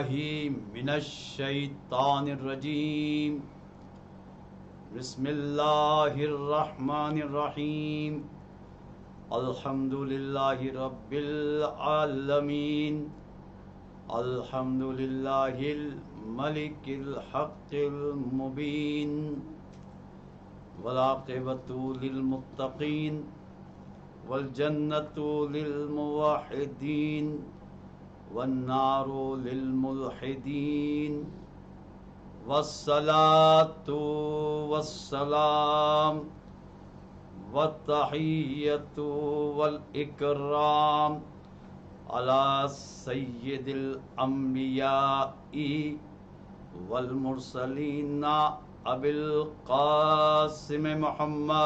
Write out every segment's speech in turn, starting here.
من الشیطان الرجیم بسم اللہ الرحمن الرحیم الحمد للہ رب العالمین الحمد للہ الملک الحق المبین والعاقبۃ للمتقین والجنۃ للموحدین والنار للملحدین والصلاة والسلام والتحیۃ والاکرام علی سید الانبیاء والمرسلین ابی القاسم محمد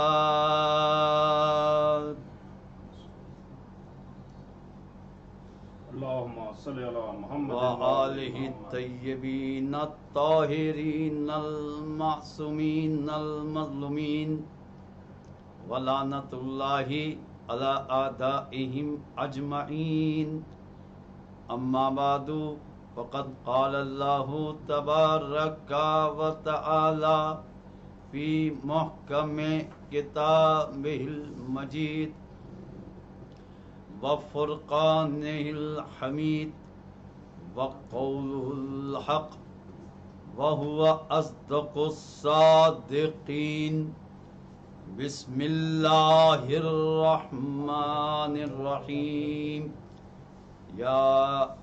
اللہم صلی علی محمد وآلہ الطیبین الطاہرین المعصومین المظلومین ولعنۃ اللہ علی اعدائہم اجمعین اما بعد فقد قال اللہ تبارک و تعالی فی محکم کتابہ المجید وفرقانہ الحمید وقولہ الحق وہو اصدق الصادقین بسم اللہ الرحمن الرحیم یا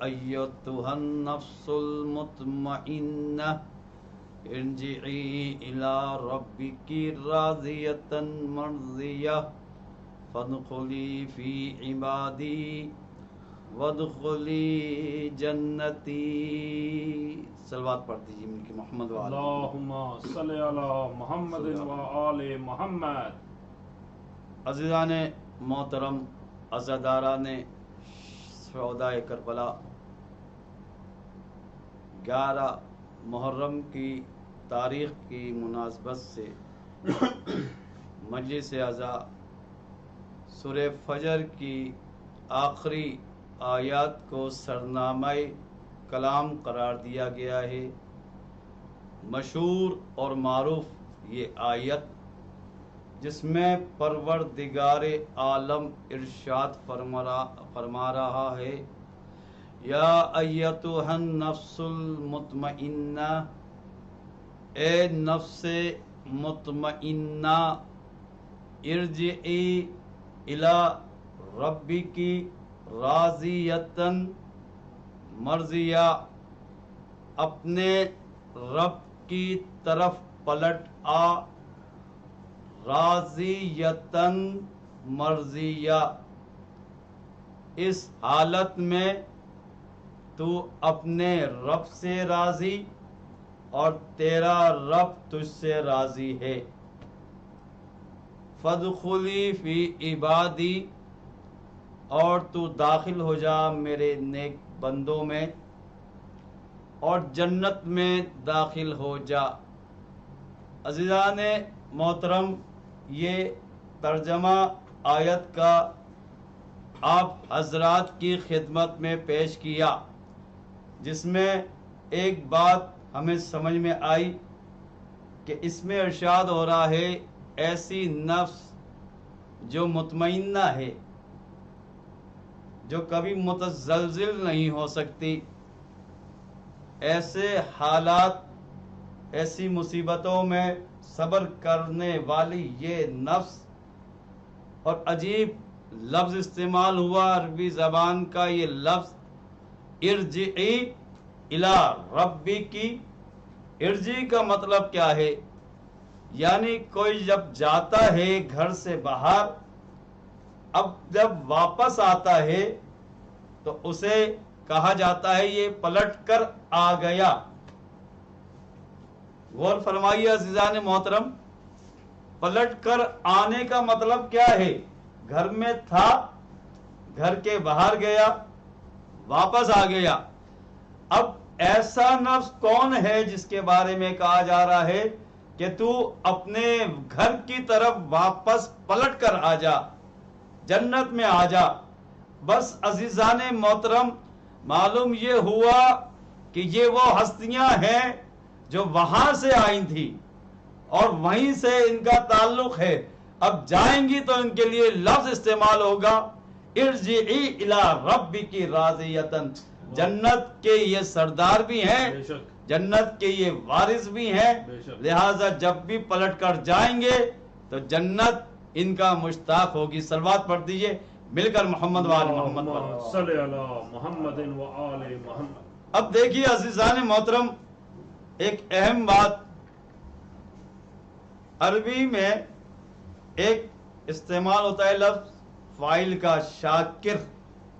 ایتھا النفس المطمئنہ ارجعی الی ربک راضیۃ مرضیہ فادخلی فی عبادی وادخلی جنتی. صلوات پڑھ دیجیے ملک محمد وآلہ. اللہم صلی علی محمد وآل محمد. عزیزان محترم، عزاداران شہدائے کربلا، 11 محرم کی تاریخ کی مناسبت سے مجلس عزا سورہ فجر کی آخری آیات کو سرنامہ کلام قرار دیا گیا ہے. مشہور اور معروف یہ آیت جس میں پروردگار عالم ارشاد فرما رہا ہے، یا ایتھا النفس المطمئنہ، اے نفس مطمئنہ، ارجعی الی ربک راضیۃ مرضیہ، اپنے رب کی طرف پلٹ آ، راضیۃ مرضیہ، اس حالت میں تو اپنے رب سے راضی اور تیرا رب تجھ سے راضی ہے. فادخلی فی عبادی، اور تو داخل ہو جا میرے نیک بندوں میں اور جنت میں داخل ہو جا. عزیزان محترم، یہ ترجمہ آیت کا آپ حضرات کی خدمت میں پیش کیا، جس میں ایک بات ہمیں سمجھ میں آئی کہ اس میں ارشاد ہو رہا ہے ایسی نفس جو مطمئنہ ہے، جو کبھی متزلزل نہیں ہو سکتی، ایسے حالات، ایسی مصیبتوں میں صبر کرنے والی یہ نفس. اور عجیب لفظ استعمال ہوا عربی زبان کا، یہ لفظ ارجعی الی ربک. ارجعی کا مطلب کیا ہے؟ یعنی کوئی جب جاتا ہے گھر سے باہر، اب جب واپس آتا ہے تو اسے کہا جاتا ہے یہ پلٹ کر آ گیا. غور فرمائیے عزیزان محترم، پلٹ کر آنے کا مطلب کیا ہے؟ گھر میں تھا، گھر کے باہر گیا، واپس آ گیا. اب ایسا نفس کون ہے جس کے بارے میں کہا جا رہا ہے کہ تو اپنے گھر کی طرف واپس پلٹ کر آ جا، جنت میں آ جا. بس عزیزان محترم، معلوم یہ ہوا کہ یہ وہ ہستیاں ہیں جو وہاں سے آئی تھی اور وہیں سے ان کا تعلق ہے، اب جائیں گی تو ان کے لیے لفظ استعمال ہوگا ارجعی الی ربک راضیۃ، جنت کے یہ سردار بھی ہیں، بے شک جنت کے یہ وارث بھی ہیں، بے شک لہٰذا جب بھی پلٹ کر جائیں گے تو جنت ان کا مشتاق ہوگی۔ صلوات پڑھ دیجئے مل کر محمد و آل محمد پر۔ اللہم صلی علی محمد و آل محمد۔ اب دیکھیے عزیزان محترم، ایک اہم بات، عربی میں ایک استعمال ہوتا ہے لفظ فاعل کا، شاکر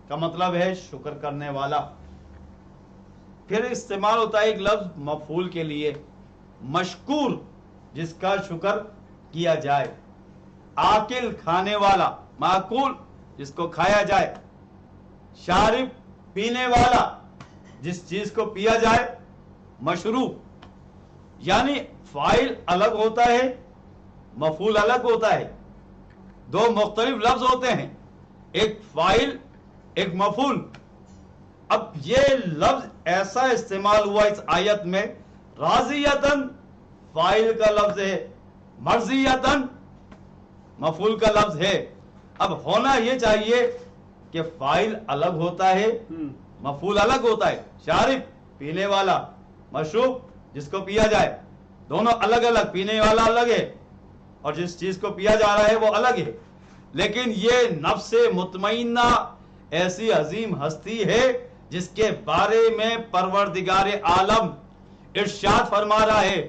کا مطلب ہے شکر کرنے والا، پھر استعمال ہوتا ہے ایک لفظ مفعول کے لیے، مشکور جس کا شکر کیا جائے، آکل کھانے والا، معقول جس کو کھایا جائے، شارب پینے والا جس چیز کو پیا جائے، مشروب، یعنی فاعل الگ ہوتا ہے، مفعول الگ ہوتا ہے، دو مختلف لفظ ہوتے ہیں، ایک فاعل ایک مفعول۔ اب یہ لفظ ایسا استعمال ہوا اس آیت میں، راضیتاً فاعل کا لفظ ہے، مرضیتاً مفعول کا لفظ ہے۔ اب ہونا یہ چاہیے کہ فاعل الگ ہوتا ہے، مفعول الگ ہوتا ہے، شارب پینے والا، مشروب جس کو پیا جائے، دونوں الگ الگ، پینے والا الگ ہے اور جس چیز کو پیا جا رہا ہے وہ الگ ہے۔ لیکن یہ نفس مطمئنہ ایسی عظیم ہستی ہے جس کے بارے میں پروردگار عالم ارشاد فرما رہا ہے،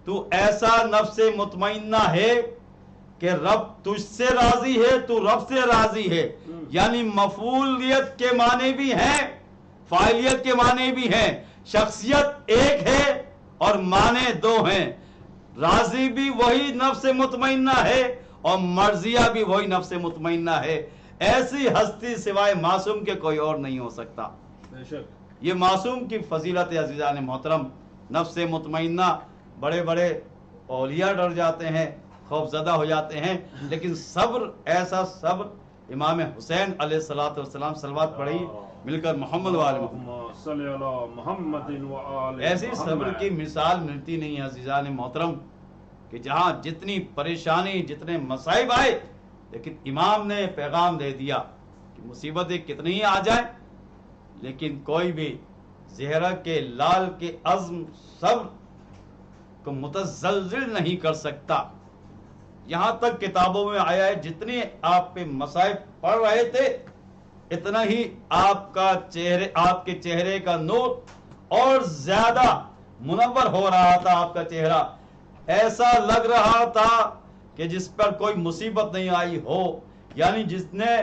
تو ایسا نفس مطمئنہ ہے کہ رب تجھ سے راضی ہے، تو رب سے راضی ہے، یعنی مفعولیت کے معنی بھی ہیں، فاعلیت کے معنی بھی ہیں، شخصیت ایک ہے اور معنی دو ہیں، راضی بھی وہی نفس مطمئنہ ہے اور مرضیہ بھی وہی نفس مطمئنہ ہے۔ ایسی ہستی سوائے معصوم کے کوئی اور نہیں ہو سکتا۔ بے شک یہ معصوم کی فضیلت ہے عزیزان محترم، نفس مطمئنہ۔ بڑے بڑے اولیاء ڈر جاتے ہیں، خوف زدہ ہو جاتے ہیں، لیکن صبر، ایسا صبر، امام حسین علیہ السلام، صلوات پڑھی مل کر محمد و آل محمد، اللہم صلی علی محمد و آل ایسی محمد۔ صبر کی مثال ملتی نہیں ہے عزیزان محترم، کہ جہاں جتنی پریشانی، جتنے مصائب آئے، لیکن امام نے پیغام دے دیا کہ مصیبتیں کتنی ہی آ جائیں لیکن کوئی بھی زہرہ کے لال کے عزم صبر کو متزلزل نہیں کر سکتا۔ یہاں تک کتابوں میں آیا ہے جتنے آپ پہ مصائب پڑ رہے تھے اتنا ہی آپ کے چہرے کا نور اور زیادہ منور ہو رہا تھا، آپ کا چہرہ ایسا لگ رہا تھا کہ جس پر کوئی مصیبت نہیں آئی ہو، یعنی جس نے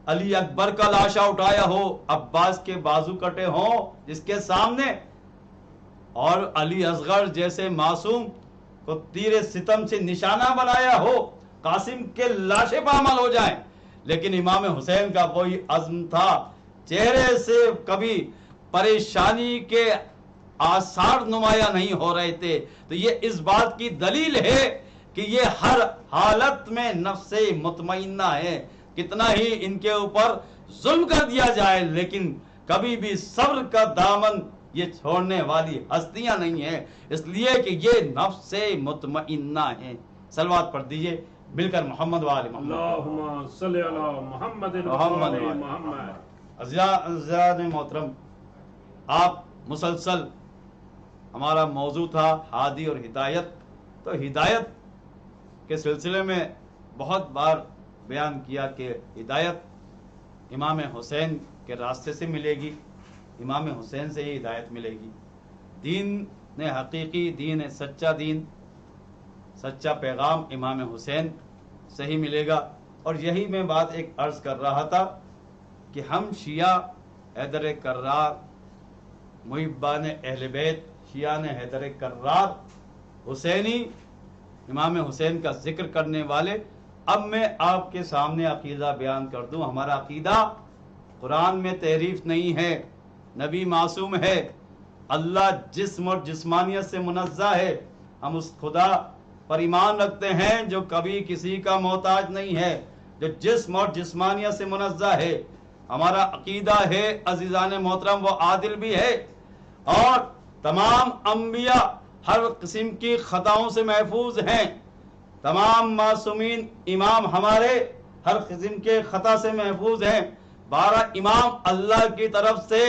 علی اکبر کا لاشا اٹھایا ہو، عباس کے بازو کٹے ہوں جس کے سامنے، اور علی اصغر جیسے معصوم کو تیر ستم سے نشانہ بنایا ہو، قاسم کے لاشیں پامال ہو جائیں، لیکن امام حسین کا وہی عزم تھا، چہرے سے کبھی پریشانی کے آثار نمایاں نہیں ہو رہے تھے۔ تو یہ اس بات کی دلیل ہے کہ یہ ہر حالت میں نفس مطمئنہ ہے، کتنا ہی ان کے اوپر ظلم کر دیا جائے لیکن کبھی بھی صبر کا دامن یہ چھوڑنے والی ہستیاں نہیں ہیں، اس لیے کہ یہ نفس مطمئنہ ہیں۔ صلوات پڑھ دیجئے مل کر محمد و آل محمد۔ اللہم صلی علی محمد و محمد آل محمد۔ عزیزان محترم، آپ مسلسل، ہمارا موضوع تھا ہادی اور ہدایت، تو ہدایت کے سلسلے میں بہت بار بیان کیا کہ ہدایت امام حسین کے راستے سے ملے گی، امام حسین سے ہی ہدایت ملے گی۔ دین حقیقی، دین سچا، دین سچا پیغام امام حسین سے ہی ملے گا۔ اور یہی میں بات ایک عرض کر رہا تھا کہ ہم شیعہ حیدر کرار، محبان اہل بیت، شیعہ نے حیدر کرار، حسینی، امام حسین کا ذکر کرنے والے، اب میں آپ کے سامنے عقیدہ بیان کر دوں۔ ہمارا عقیدہ قرآن میں تحریف نہیں ہے، نبی معصوم ہے، اللہ جسم اور جسمانیت سے منزہ ہے، ہم اس خدا پر ایمان رکھتے ہیں جو کبھی کسی کا محتاج نہیں ہے، جو جسم اور جسمانیت سے منزہ ہے۔ ہمارا عقیدہ ہے عزیزان محترم وہ عادل بھی ہے، اور تمام انبیاء ہر قسم کی خطاؤں سے محفوظ ہیں، تمام معصومین امام ہمارے ہر قسم کے خطا سے محفوظ ہیں، 12 امام اللہ کی طرف سے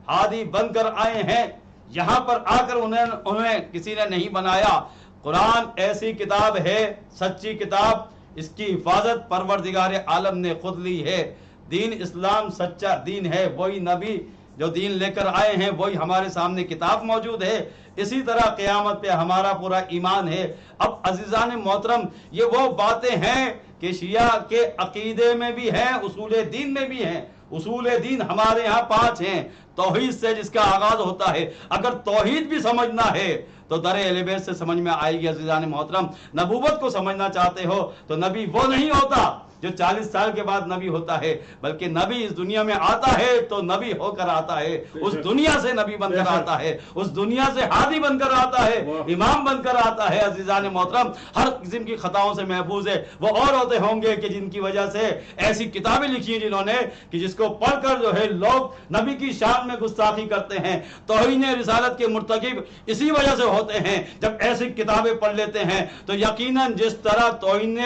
ہادی بن کر آئے ہیں، یہاں پر آ کر انہیں کسی نے نہیں بنایا۔ قرآن ایسی کتاب ہے، سچی کتاب، اس کی حفاظت پروردگار عالم نے خود لی ہے۔ دین اسلام سچا دین ہے، وہی نبی جو دین لے کر آئے ہیں وہی ہمارے سامنے کتاب موجود ہے، اسی طرح قیامت پہ ہمارا پورا ایمان ہے۔ اب عزیزان محترم، یہ وہ باتیں ہیں کہ شیعہ کے عقیدے میں بھی ہیں، اصول دین میں بھی ہیں۔ اصول دین ہمارے ہاں 5 ہیں، توحید سے جس کا آغاز ہوتا ہے۔ اگر توحید بھی سمجھنا ہے تو در اہل بیت سے سمجھ میں آئے گی عزیزان محترم۔ نبوت کو سمجھنا چاہتے ہو تو نبی وہ نہیں ہوتا جو 40 سال کے بعد نبی ہوتا ہے، بلکہ نبی اس دنیا میں آتا ہے تو نبی ہو کر آتا ہے، اس دنیا سے نبی بن کر آتا ہے، اس دنیا سے ہادی بن کر آتا ہے، امام بن کر آتا ہے۔ عزیزان محترم، ہر قسم کی خطاؤں سے محفوظ ہے۔ وہ اور ہوتے ہوں گے کہ جن کی وجہ سے ایسی کتابیں لکھی ہیں جنہوں نے کہ جس کو پڑھ کر جو ہے لوگ نبی کی شان میں گستاخی کرتے ہیں، توہین رسالت کے مرتکب اسی وجہ سے ہوتے ہیں۔ جب ایسی کتابیں پڑھ لیتے ہیں تو یقیناً جس طرح توہین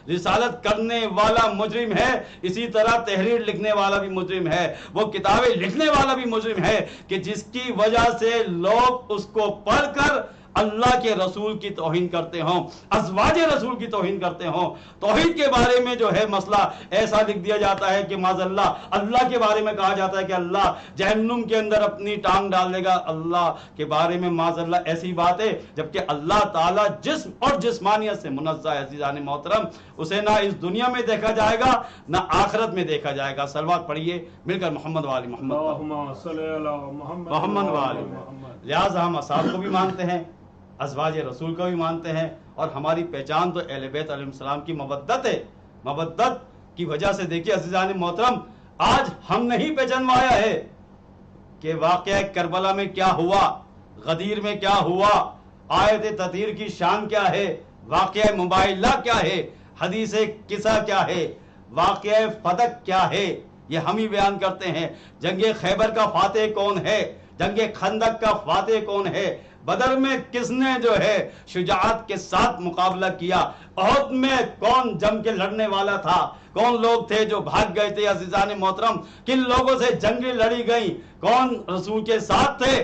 رسالت کرنے والا مجرم ہے، اسی طرح تحریر لکھنے والا بھی مجرم ہے، وہ کتابیں لکھنے والا بھی مجرم ہے کہ جس کی وجہ سے لوگ اس کو پڑھ کر اللہ کے رسول کی توہین کرتے ہوں، ازواج رسول کی توہین کرتے ہوں۔ توحید کے بارے میں جو ہے مسئلہ ایسا لکھ دیا جاتا ہے کہ معاذ اللہ کے بارے میں کہا جاتا ہے کہ اللہ جہنم کے اندر اپنی ٹانگ ڈال دے گا، اللہ کے بارے میں معاذ اللہ ایسی بات ہے، جبکہ اللہ تعالیٰ جسم اور جسمانیت سے منزہ ہے۔ عزیزان محترم، اسے نہ اس دنیا میں دیکھا جائے گا نہ آخرت میں دیکھا جائے گا۔ صلوات پڑھیے مل کر محمد والی محمد محمد والی۔ لہٰذا ہم اصحاب کو بھی مانتے ہیں، ازواج رسول کو بھی مانتے ہیں، اور ہماری پہچان تو اہل بیت علیہ السلام کی محبت ہے۔ محبت کی وجہ سے دیکھیے عزیزان محترم، آج ہم نہیں پہچانوایا ہے کہ واقعہ کربلا میں کیا ہوا، غدیر میں کیا ہوا، آیت تطہیر کی شان کیا ہے، واقعہ مباہلہ کیا ہے، حدیث قصہ کیا ہے، واقعہ فتح کیا ہے، یہ ہم ہی بیان کرتے ہیں۔ جنگ خیبر کا فاتح کون ہے، جنگ خندق کا فاتح کون ہے، بدر میں کس نے جو ہے شجاعت کے ساتھ مقابلہ کیا، احد میں کون جم کے لڑنے والا تھا، کون لوگ تھے جو بھاگ گئے تھے۔ عزیزان محترم، کن لوگوں سے جنگیں لڑی گئیں، کون رسول کے ساتھ تھے،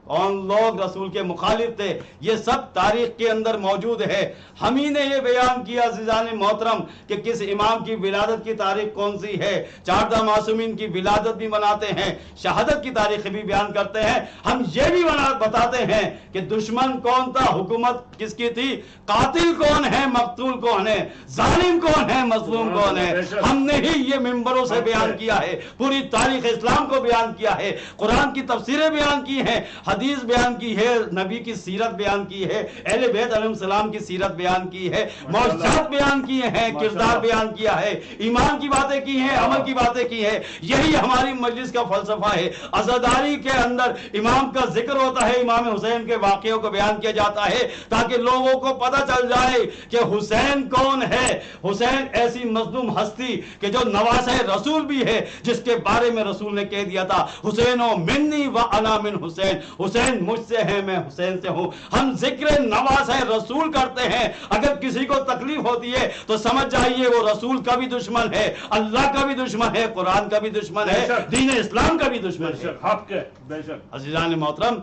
کون لوگ رسول کے مخالف تھے، یہ سب تاریخ کے اندر موجود ہے۔ ہم ہی نے یہ بیان کیا عزیزان محترم کہ کس امام کی ولادت کی تاریخ کون سی ہے، 14 معصومین کی ولادت بھی مناتے ہیں، شہادت کی تاریخ بھی بیان کرتے ہیں۔ ہم یہ بھی بتاتے ہیں کہ دشمن کون تھا، حکومت کس کی تھی، قاتل کون ہے، مقتول کون ہے، ظالم کون ہے، مظلوم کون ہے۔ ہم نے ہی یہ ممبروں سے بیان کیا ہے، پوری تاریخ اسلام کو بیان کیا ہے، قرآن کی تفسیریں بیان کی ہیں، حدیث بیان کی ہے، نبی کی سیرت بیان کی ہے، اہل بیت علیہ السلام کی سیرت بیان کی ہے، معجزات بیان کیے ہیں، کردار بیان کیا ہے، ایمان کی باتیں کی ہیں، عمل کی باتیں کی ہیں۔ یہی ہماری مجلس کا فلسفہ ہے۔ عزاداری کے اندر امام کا ذکر ہوتا ہے، امام حسین کے واقعوں کو بیان کیا جاتا ہے تاکہ لوگوں کو پتہ چل جائے کہ حسین کون ہے۔ حسین ایسی مظلوم ہستی کہ جو نواسہ رسول بھی ہے، جس کے بارے میں رسول نے کہہ دیا تھا حسین منی و انا من حسین، حسین مجھ سے ہے میں حسین سے ہوں۔ ہم ذکر نواسہ رسول کرتے ہیں، اگر کسی کو تکلیف ہوتی ہے تو سمجھ جائیے وہ رسول کا بھی دشمن ہے، اللہ کا بھی دشمن ہے، قرآن کا بھی دشمن ہے، دین اسلام کا بھی دشمن ہے۔ عزیزان محترم،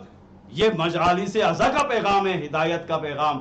یہ مجالس عزا کا پیغام ہے، ہدایت کا پیغام۔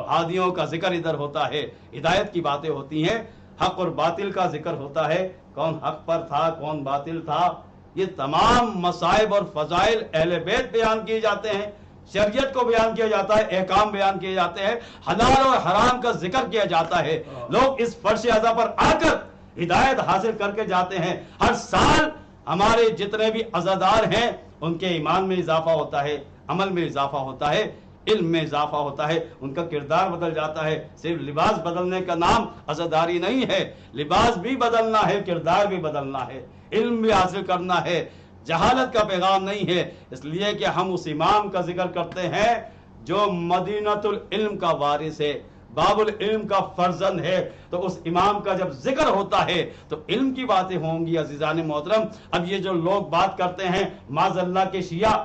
ہادیوں کا ذکر ادھر ہوتا ہے، ہدایت کی باتیں ہوتی ہیں، حق اور باطل کا ذکر ہوتا ہے، کون حق پر تھا کون باطل تھا۔ یہ تمام مصائب اور فضائل اہل بیت بیان کیے جاتے ہیں، شریعت کو بیان کیا جاتا ہے، احکام بیان کیے جاتے ہیں، حلال اور حرام کا ذکر کیا جاتا ہے۔ لوگ اس فرش عزا پر آ کر ہدایت حاصل کر کے جاتے ہیں۔ ہر سال ہمارے جتنے بھی عزادار ہیں ان کے ایمان میں اضافہ ہوتا ہے، عمل میں اضافہ ہوتا ہے، علم میں اضافہ ہوتا ہے، ان کا کردار بدل جاتا ہے۔ صرف لباس بدلنے کا نام عزاداری نہیں ہے، لباس بھی بدلنا ہے، کردار بھی بدلنا ہے، علم بھی حاصل کرنا ہے، جہالت کا پیغام نہیں ہے۔ اس لیے کہ ہم اس امام کا ذکر کرتے ہیں جو مدینۃ العلم کا وارث ہے، باب العلم کا فرزند ہے، تو اس امام کا جب ذکر ہوتا ہے تو علم کی باتیں ہوں گی۔ عزیزان محترم، اب یہ جو لوگ بات کرتے ہیں معاذ اللہ کے شیعہ،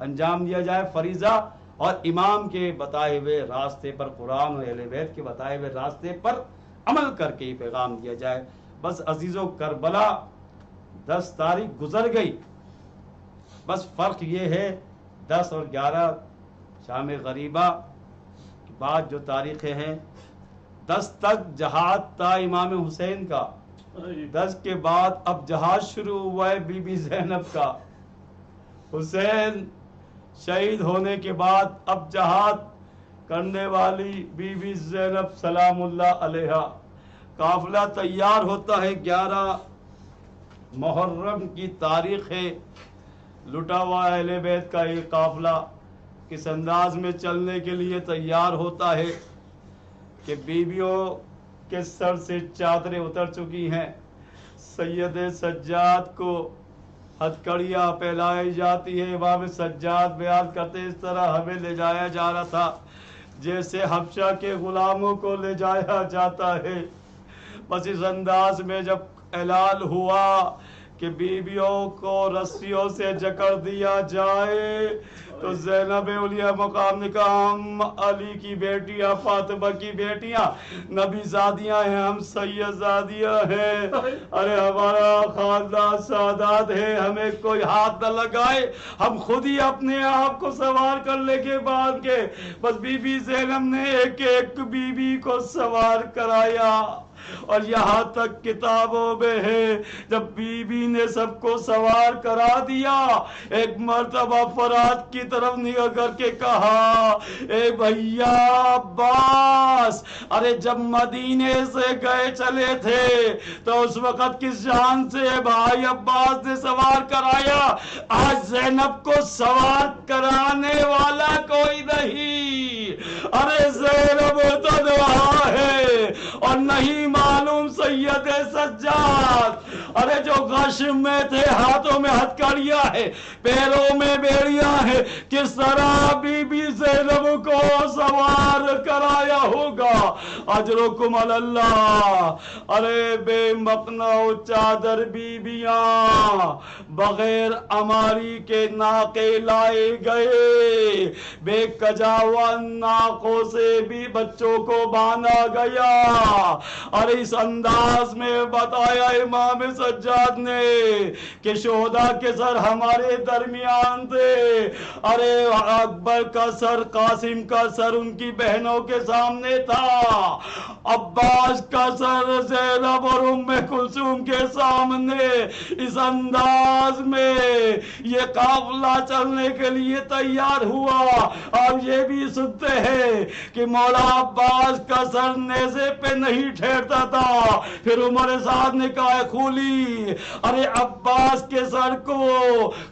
انجام دیا جائے فریضہ، اور امام کے بتائے ہوئے راستے پر، قرآن اور اہل بیت کے بتائے ہوئے راستے پر عمل کر کے یہ پیغام دیا جائے۔ بس عزیزو، کربلا 10 تاریخ گزر گئی، بس فرق یہ ہے 10 اور 11 شام غریبہ کے بعد جو تاریخیں ہیں، 10 تک جہاد تھا امام حسین کا، 10 کے بعد اب جہاد شروع ہوا ہے بی بی زینب کا۔ حسین شہید ہونے کے بعد اب جہاد کرنے والی بی بی زینب سلام اللہ علیہا۔ قافلہ تیار ہوتا ہے، 11 محرم کی تاریخ ہے، لٹا ہوا اہل بیت کا یہ قافلہ کس انداز میں چلنے کے لیے تیار ہوتا ہے کہ بیویوں کے سر سے چادریں اتر چکی ہیں، سید سجاد کو ہتھکڑیاں پہنائی جاتی ہے۔ امام سجاد بیان کرتے اس طرح ہمیں لے جایا جا رہا تھا جیسے حبشہ کے غلاموں کو لے جایا جاتا ہے۔ بس اس انداز میں جب اعلان ہوا کہ بیویوں کو رسیوں سے جکڑ دیا جائے تو زینب اولیاء مقام نے کہا ہم علی کی بیٹیاں، فاطمہ کی بیٹیاں، نبی زادیاں ہیں، ہم سید زادیاں ہیں، ارے ہمارا خاندان سادات ہے، ہمیں کوئی ہاتھ نہ لگائے، ہم خود ہی اپنے آپ کو سوار کر لے کے باندھ کے۔ بس بی بی زینب نے ایک ایک بیوی کو سوار کرایا، اور یہاں تک کتابوں میں ہے جب بی بی نے سب کو سوار کرا دیا، ایک مرتبہ فرات کی طرف نگاہ کر کے کہا اے بھیا عباس، ارے جب مدینے سے گئے چلے تھے تو اس وقت کس جان سے بھائی عباس نے سوار کرایا، آج زینب کو سوار کرانے والا کوئی نہیں، ارے زینب تنہا ہے اور نہیں معلوم سید سجاد، ارے جو غش میں تھے، ہاتھوں میں ہتھکڑیاں ہے، پیروں میں بیڑیاں ہے، کس طرح بی بی زینب کو سوار کرایا ہوگا، اجرکم علی اللہ۔ ارے بے مقنع چادر بیبیاں بغیر اماری کے ناقے لائے گئے، بے کجاوا ناقوں سے بھی بچوں کو باندھا گیا، اور اس انداز میں بتایا امام سجاد نے کہ شہداء کے سر ہمارے درمیان تھے، ارے اکبر کا سر، قاسم کا سر ان کی بہنوں کے سامنے تھا، عباس کا سر زینب اور ام کلثوم کے سامنے۔ اس انداز میں یہ قافلہ چلنے کے لیے تیار ہوا۔ اب یہ بھی سنتے ہیں کہ مولا عباس کا سر نیزے پہ نہیں ٹھہرتا تھا، پھر عمر سعد نے کہا خولی، ارے عباس کے سر کو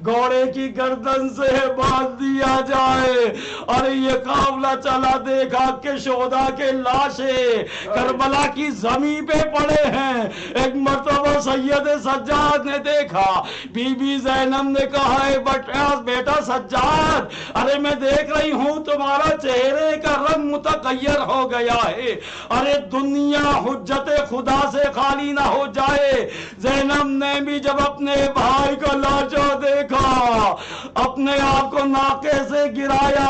گھوڑے کی گردن سے باندھ دیا جائے، اور یہ قافلہ چلا، دیکھا کہ شہداء کے لاشیں کربلا کی زمین پہ پڑے ہیں۔ ایک مرتبہ سید سجاد نے دیکھا، بی بی زینب نے کہا اے بیٹا سجاد، ارے میں دیکھ رہی ہوں تمہارا چہرے کا رنگ متغیر ہو گیا ہے، ارے دنیا حجت خدا سے خالی نہ ہو جائے۔ زینب نے بھی جب اپنے بھائی کا لاشا دیکھا، اپنے آپ کو ناکے سے گرایا،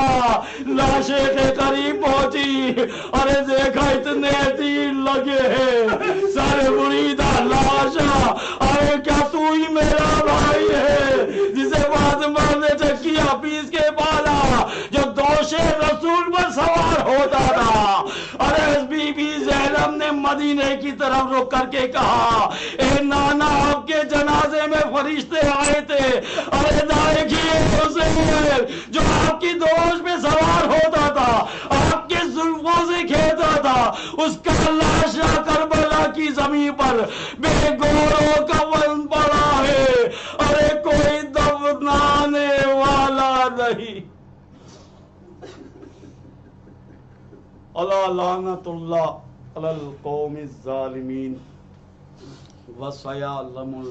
لاشے کے قریب پہنچی، ارے دیکھا اتنے تیر لگے ہیں، سارے مریدہ لاشا، ارے کیا تو ہی میرا بھائی ہے جسے فاطمہ نے چکیا پیس کے پالا، جو دوش رسول پر سوار ہوتا تھا۔ ارے بی بی زینب نے مدینے کی طرف رک کر کے کہا اے نانا، آپ کے جنازے میں فرشتے آئے تھے، ارے دیکھیے حسین جو آپ کی دوش پہ سوار ہوتا تھا، آپ کے زلفوں سے کھیتا تھا، اس کا لاشا کربلا کی زمین پر بے گوروں کا ون پڑا ہے، ارے کوئی دفنانے والا نہیں۔ اللہ لعنت اللہ علی القوم الظالمین وسیعلم